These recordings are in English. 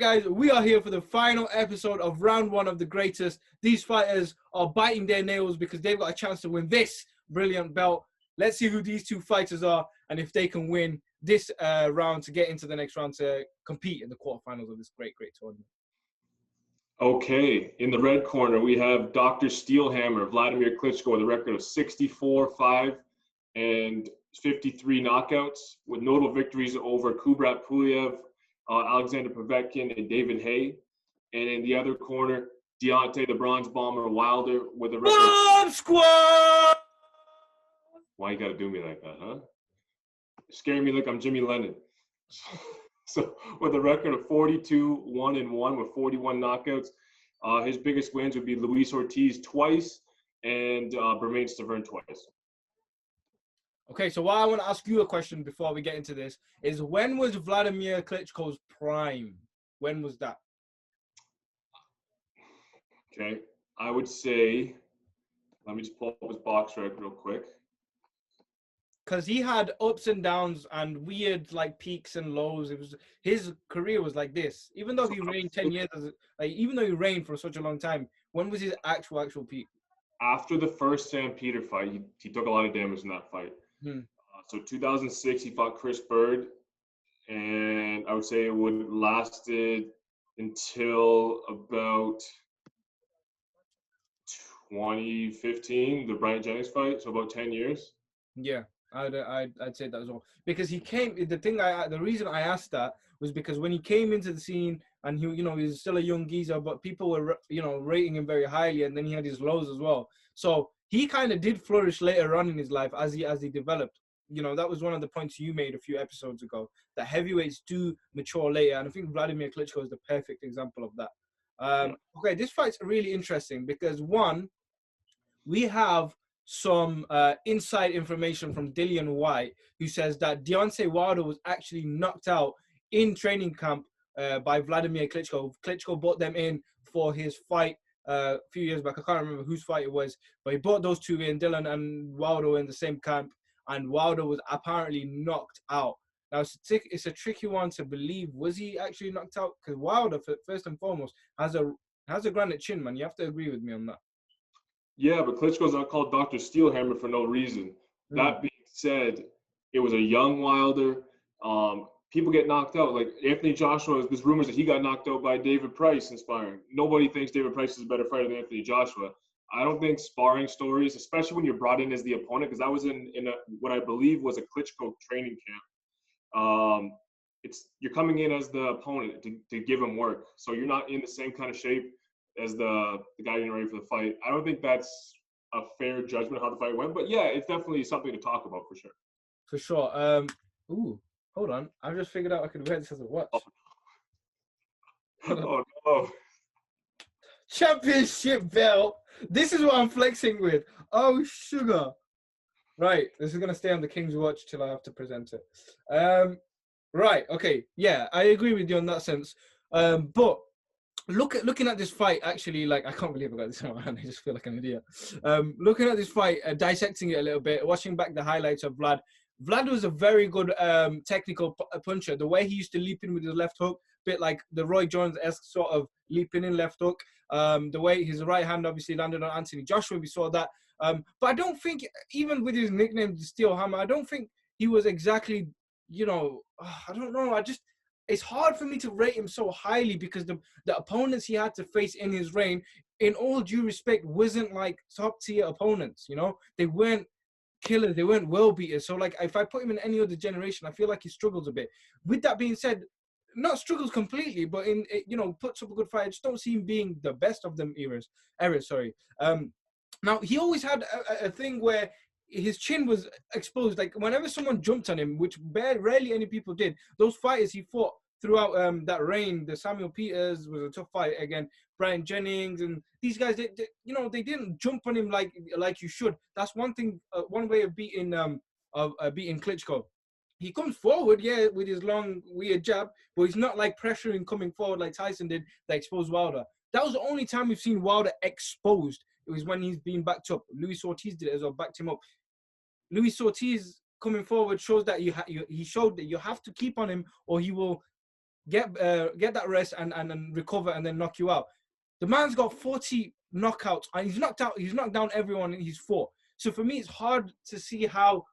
guys, we are here for the final episode of round one of The Greatest. These fighters are biting their nails because they've got a chance to win this brilliant belt. Let's see who these two fighters are and if they can win this round to get into the next round to compete in the quarterfinals of this great tournament. Okay, in the red corner, we have Dr. Steelhammer, Wladimir Klitschko, with a record of 64-5 and 53 knockouts, with notable victories over Kubrat Pulev, Alexander Povetkin, and David Hay. And in the other corner, Deontay, the Bronze Bomber Wilder, with a record. Bomb Squad! Why you gotta do me like that, huh? Scaring me like I'm Jimmy Lennon. So with a record of 42-1-1 with 41 knockouts, his biggest wins would be Luis Ortiz twice and Bermane Stiverne twice. Okay, so what I want to ask you a question before we get into this is, when was Wladimir Klitschko's prime? When was that? Okay, I would say, let me just pull up his box record real quick. Because he had ups and downs and weird like peaks and lows. His career was like this. Even though he reigned 10 years, even though he reigned for such a long time, when was his actual peak? After the first Sam Peter fight, he took a lot of damage in that fight. So 2006, he fought Chris Bird, and I would say it would lasted until about 2015, the Bryant Jennings fight. So about 10 years. Yeah. I'd say that as well, because he came. The reason I asked that was because when he came into the scene and he was still a young geezer, but people were rating him very highly, and then he had his lows as well. So he kind of did flourish later on in his life as he developed. That was one of the points you made a few episodes ago, that heavyweights do mature later, and I think Wladimir Klitschko is the perfect example of that. Okay, this fight's really interesting because one, we have some inside information from Dillian White, who says that Deontay Wilder was actually knocked out in training camp by Wladimir Klitschko. Klitschko brought them in for his fight a few years back. I can't remember whose fight it was, but he brought those two in. Dillian and Wilder were in the same camp, and Wilder was apparently knocked out. Now, it's a tricky one to believe. Was he actually knocked out? Because Wilder, first and foremost, has a granite chin, man. You have to agree with me on that. Yeah, but Klitschko's not called Dr. Steelhammer for no reason. That being said, it was a young Wilder. People get knocked out. Like Anthony Joshua, there's rumors that he got knocked out by David Price in sparring. Nobody thinks David Price is a better fighter than Anthony Joshua. I don't think sparring stories, especially when you're brought in as the opponent, because I was in what I believe was a Klitschko training camp. You're coming in as the opponent to give him work. So you're not in the same kind of shape as the guy getting ready for the fight. I don't think that's a fair judgment of how the fight went, but yeah, it's definitely something to talk about for sure. For sure. Ooh, hold on. I just figured out I could wear this as a watch. Oh no. Championship belt. This is what I'm flexing with. Oh, sugar. Right. This is going to stay on the King's watch till I have to present it. Right. Okay. Yeah, I agree with you on that sense. But looking at this fight, actually, like, I can't believe I got this in my hand. I just feel like an idiot. Looking at this fight, dissecting it a little bit, watching back the highlights of Vlad. Vlad was a very good technical puncher. The way he used to leap in with his left hook, bit like the Roy Jones-esque sort of leaping in left hook. The way his right hand obviously landed on Anthony Joshua, we saw that. But I don't think, even with his nickname, the Steel Hammer, I don't think he was exactly, I don't know. It's hard for me to rate him so highly because the opponents he had to face in his reign, in all due respect, wasn't like top tier opponents. They weren't killers, they weren't world beaters. So like, if I put him in any other generation, I feel like he struggles a bit. With that being said, not struggles completely, but puts up a good fight. I just don't see him being the best of them eras. Now he always had a thing where his chin was exposed. Like whenever someone jumped on him, which rarely any people did, those fighters he fought throughout that reign, the Samuel Peters was a tough fight again, Bryant Jennings, and these guys, they didn't jump on him like you should. That's one thing, one way of beating Klitschko. He comes forward, yeah, with his long, weird jab, but he's not like pressuring coming forward like Tyson did that exposed Wilder. That was the only time we've seen Wilder exposed. It was when he's been backed up. Luis Ortiz did it as well, backed him up. Luis Ortiz coming forward shows that he showed that you have to keep on him or he will get that rest and recover and then knock you out. The man's got 40 knockouts and he's knocked down everyone he's fought. So for me, it's hard to see how,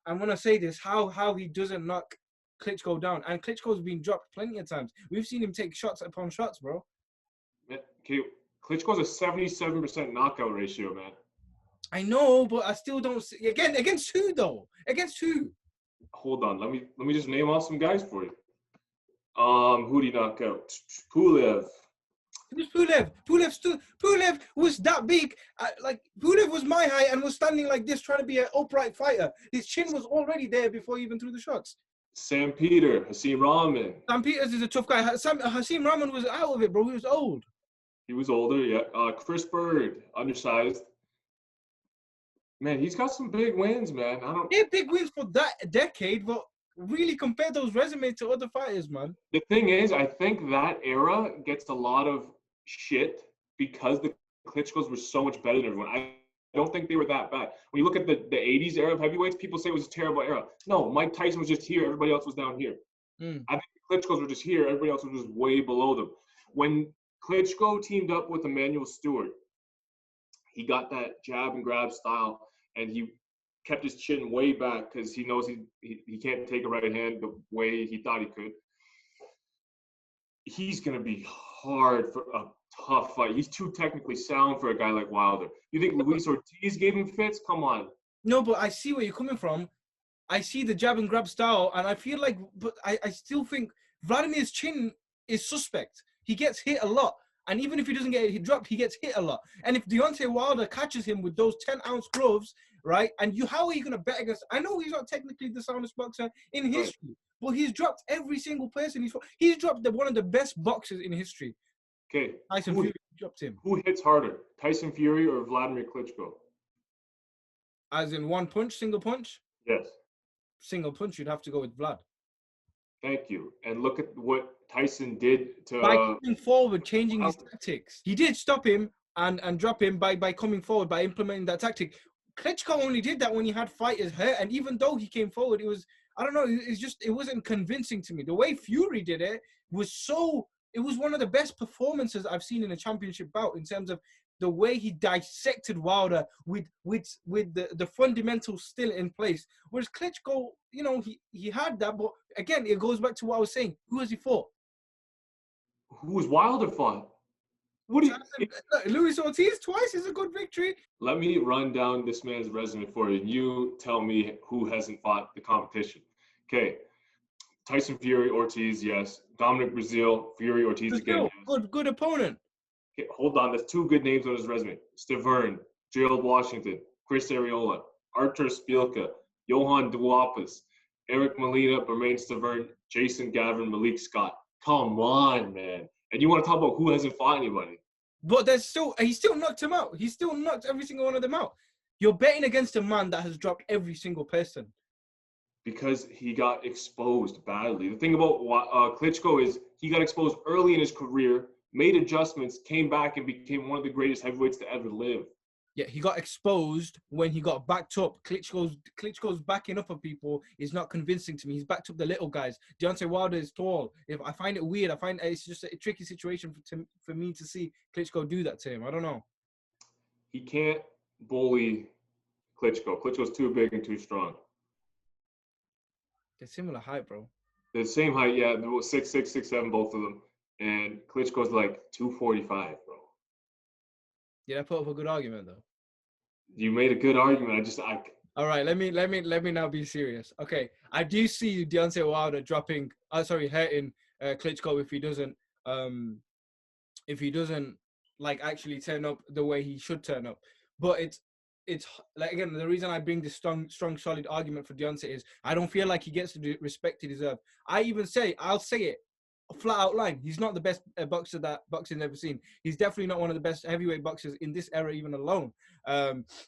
I'm gonna say this, how he doesn't knock Klitschko down. And Klitschko's been dropped plenty of times. We've seen him take shots upon shots, bro. Okay, Klitschko's a 77% knockout ratio, man. I know, but I still don't see. Again, against who though? Against who? Hold on, let me just name off some guys for you. Who did he knock out? Pulev. It was Pulev. Pulev was that big. Like Pulev was my height and was standing like this, trying to be an upright fighter. His chin was already there before he even threw the shots. Sam Peter, Hasim Rahman. Sam Peters is a tough guy. Hasim Rahman was out of it, bro. He was old. He was older, yeah. Chris Bird, undersized. Man, he's got some big wins, man. Yeah, big wins for that decade, but really compare those resumes to other fighters, man. The thing is, I think that era gets a lot of shit because the Klitschkos were so much better than everyone. I don't think they were that bad. When you look at the 80s era of heavyweights, people say it was a terrible era. No, Mike Tyson was just here. Everybody else was down here. I think the Klitschkos were just here. Everybody else was just way below them. When Klitschko teamed up with Emmanuel Stewart, he got that jab and grab style, and he kept his chin way back because he knows he can't take a right hand the way he thought he could. He's going to be hard for a tough fight. He's too technically sound for a guy like Wilder. You think Luis Ortiz gave him fits? Come on. No, but I see where you're coming from. I see the jab and grab style, and I feel like, but I still think Vladimir's chin is suspect. He gets hit a lot. And even if he doesn't get dropped, he gets hit a lot. And if Deontay Wilder catches him with those 10-ounce gloves, right? And how are you going to bet against? I know he's not technically the soundest boxer in history, but he's dropped every single person he's dropped one of the best boxers in history. Okay. Tyson Fury dropped him. Who hits harder, Tyson Fury or Wladimir Klitschko? As in one punch, single punch? Yes. Single punch, you'd have to go with Vlad. Thank you. And look at what Tyson did to... By coming forward, changing his tactics. He did stop him and drop him by coming forward, by implementing that tactic. Klitschko only did that when he had fighters hurt. And even though he came forward, it was, I don't know, it wasn't convincing to me. The way Fury did it was it was one of the best performances I've seen in a championship bout in terms of the way he dissected Wilder with the fundamentals still in place. Whereas Klitschko, you know, he had that, but again, it goes back to what I was saying. Who has he fought? Who was Wilder fought? Luis Ortiz twice is a good victory. Let me run down this man's resume for you, and you tell me who hasn't fought the competition. Okay. Tyson Fury, Ortiz, yes. Dominic Brazil, Fury, Ortiz again. Yes. Good opponent. Okay, hold on. There's two good names on his resume. Stavern, Gerald Washington, Chris Arreola, Artur Szpilka, Johan Duhaupas, Eric Molina, Bermain Stavern, Jason Gavin, Malik Scott. Come on, man. And you want to talk about who hasn't fought anybody? But he still knocked him out. He still knocked every single one of them out. You're betting against a man that has dropped every single person. Because he got exposed badly. The thing about Klitschko is he got exposed early in his career, made adjustments, came back, and became one of the greatest heavyweights to ever live. Yeah, he got exposed when he got backed up. Klitschko's backing up of people is not convincing to me. He's backed up the little guys. Deontay Wilder is tall. If I find it weird, I find it's just a tricky situation for me to see Klitschko do that to him. I don't know. He can't bully Klitschko. Klitschko's too big and too strong. They're similar height, bro. They're the same height, yeah. They're 6'6", 6'7", both of them. And Klitschko's like 245, bro. Did I put up a good argument though? You made a good argument. All right, let me now be serious. Okay, I do see Deontay Wilder hurting Klitschko if he doesn't like actually turn up the way he should turn up. But it's like, again, the reason I bring this strong, solid argument for Deontay is I don't feel like he gets the respect he deserves. I'll say it, flat out line. He's not the best boxer that boxing's ever seen. He's definitely not one of the best heavyweight boxers in this era, even alone.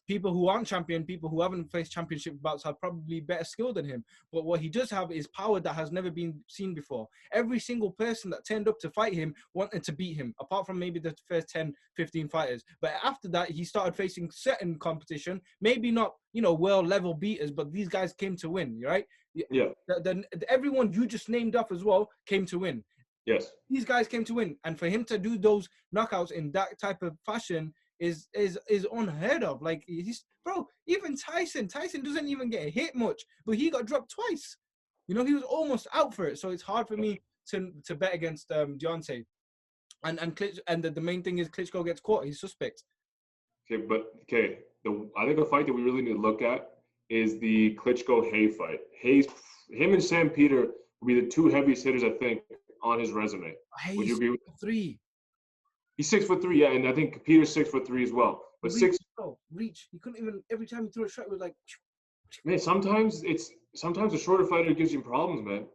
People who aren't champion, people who haven't faced championship bouts have probably better skill than him. But what he does have is power that has never been seen before. Every single person that turned up to fight him wanted to beat him, apart from maybe the first 10, 15 fighters. But after that, he started facing certain competition, maybe not, world level beaters, but these guys came to win, right? Yeah. Everyone you just named off as well came to win. Yes. These guys came to win, and for him to do those knockouts in that type of fashion is unheard of. Like bro, even Tyson doesn't even get hit much, but he got dropped twice. You know, he was almost out for it. So it's hard for me to bet against Deontay. And the main thing is Klitschko gets caught. He's suspect. Okay, I think a fight that we really need to look at is the Klitschko-Hay fight. Him and Sam Peter will be the two heaviest hitters, I think, on his resume. Would you agree with 3? He's 6'3", yeah, and I think Peter's 6'3" as well. But reach. He couldn't even. Every time he threw a shot, it was like. Man, sometimes a shorter fighter gives you problems, man.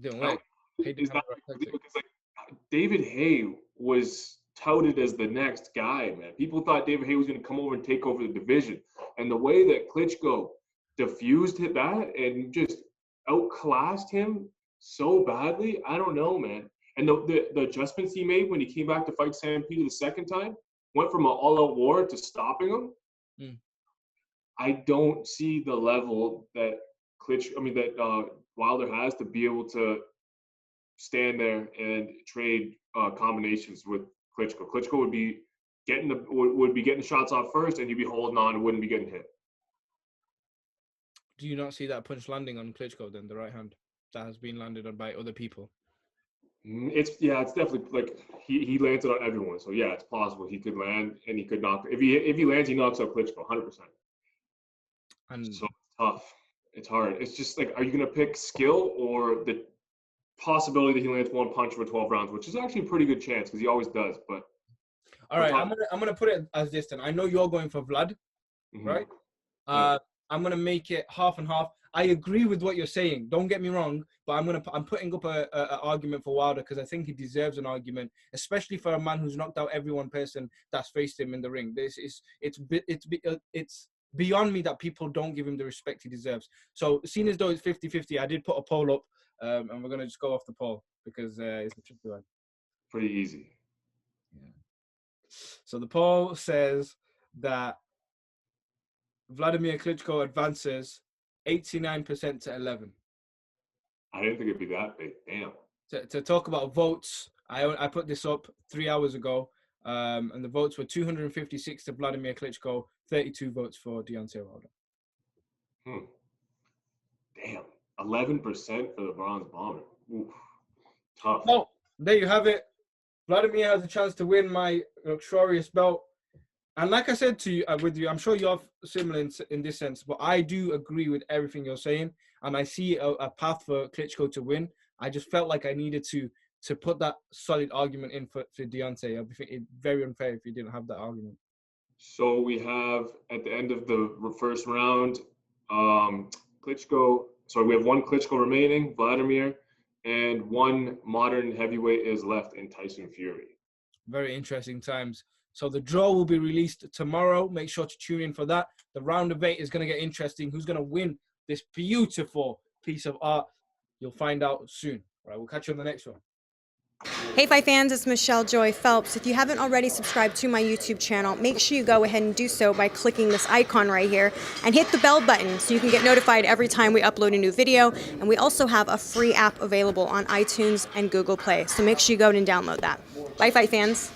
Don't like. Because like David Hay was touted as the next guy, man. People thought David Hay was going to come over and take over the division, and the way that Klitschko diffused that and just outclassed him so badly, I don't know, man. And the adjustments he made when he came back to fight Sam Peter the second time went from an all-out war to stopping him. I don't see the level that Wilder has to be able to stand there and trade combinations with Klitschko. Klitschko would be getting the shots off first, and he'd be holding on and wouldn't be getting hit. Do you not see that punch landing on Klitschko then, the right hand that has been landed on by other people? It's definitely like he landed on everyone. So yeah, it's possible he could land and he could knock. If he lands, he knocks out Klitschko 100%. And so it's tough. It's hard. It's just like, are you gonna pick skill or the possibility that he lands one punch for 12 rounds, which is actually a pretty good chance because he always does. But all right, I'm gonna put it as this then. I know you're going for Vlad, right? Yeah. I'm gonna make it half and half. I agree with what you're saying. Don't get me wrong, but I'm putting up a argument for Wilder because I think he deserves an argument, especially for a man who's knocked out every one person that's faced him in the ring. It's beyond me that people don't give him the respect he deserves. So, seeing as though it's 50-50, I did put a poll up, and we're gonna just go off the poll because it's a tricky one. Pretty easy. Yeah. So the poll says that Wladimir Klitschko advances 89% to 11. I didn't think it'd be that big. Damn. To talk about votes, I put this up 3 hours ago, and the votes were 256 to Wladimir Klitschko, 32 votes for Deontay Wilder. Damn. 11% for the Bronze Bomber. Oof. Tough. Oh, there you have it. Wladimir has a chance to win my luxurious belt. And like I said to you, I'm sure you're similar in this sense, but I do agree with everything you're saying. And I see a path for Klitschko to win. I just felt like I needed to put that solid argument in for Deontay. I'd be very unfair if you didn't have that argument. So we have, at the end of the first round, Klitschko. So we have one Klitschko remaining, Wladimir, and one modern heavyweight is left in Tyson Fury. Very interesting times. So the draw will be released tomorrow. Make sure to tune in for that. The round of 8 is going to get interesting. Who's going to win this beautiful piece of art? You'll find out soon. All right, we'll catch you on the next one. Hey Fight fans, it's Michelle Joy Phelps. If you haven't already subscribed to my YouTube channel, make sure you go ahead and do so by clicking this icon right here and hit the bell button so you can get notified every time we upload a new video. And we also have a free app available on iTunes and Google Play. So make sure you go and download that. Bye Fight fans.